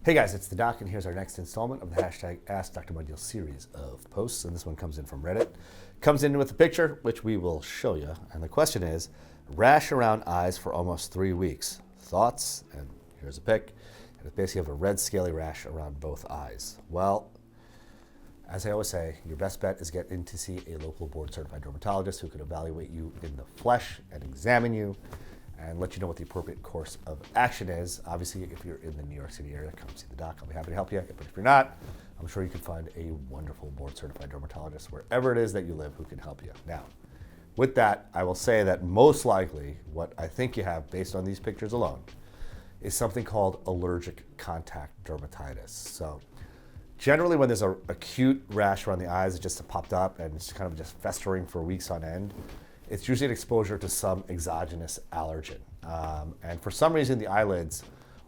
Hey guys, it's the Doc, and here's our next installment of the hashtag Ask Dr. Mudgil series of posts, and this one comes in from Reddit. Comes in with a picture, which we will show you, and the question is, rash around eyes for almost 3 weeks. Thoughts? And here's a pic, and it's basically have a red scaly rash around both eyes. Well, as I always say, your best bet is get in to see a local board-certified dermatologist who can evaluate you in the flesh and examine you and let you know what the appropriate course of action is. Obviously, if you're in the New York City area, come see the doc. I'll be happy to help you. But if you're not, I'm sure you can find a wonderful board-certified dermatologist wherever it is that you live who can help you. Now, with that, I will say that most likely what I think you have, based on these pictures alone, is something called allergic contact dermatitis. So generally when there's an acute rash around the eyes, it just popped up and it's kind of just festering for weeks on end, it's usually an exposure to some exogenous allergen. And for some reason, the eyelids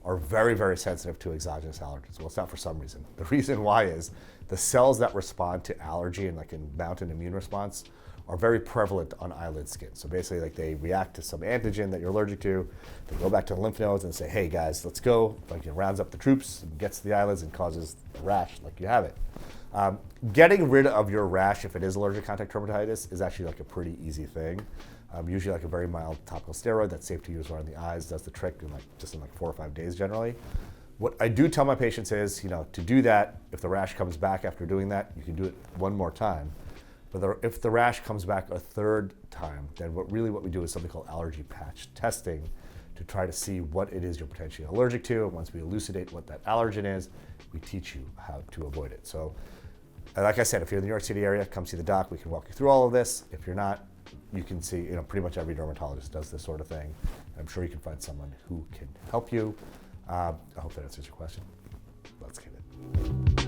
are very, very sensitive to exogenous allergens. Well, it's not for some reason. The reason why is the cells that respond to allergy and like in mount an immune response are very prevalent on eyelid skin. So basically, like they react to some antigen that you're allergic to, they go back to the lymph nodes and say, hey guys, let's go. Like it rounds up the troops and gets to the eyelids and causes a rash like you have it. Getting rid of your rash, if it is allergic contact dermatitis, is actually like a pretty easy thing. Usually like a very mild topical steroid that's safe to use around the eyes does the trick in just in 4 or 5 days generally. What I do tell my patients is, to do that, if the rash comes back after doing that, you can do it one more time. But if the rash comes back a third time, then what we do is something called allergy patch testing to try to see what it is you're potentially allergic to. And once we elucidate what that allergen is, we teach you how to avoid it. So like I said, if you're in the New York City area, come see the doc. We can walk you through all of this. If you're not, you can see, pretty much every dermatologist does this sort of thing. I'm sure you can find someone who can help you. I hope that answers your question. Let's get it.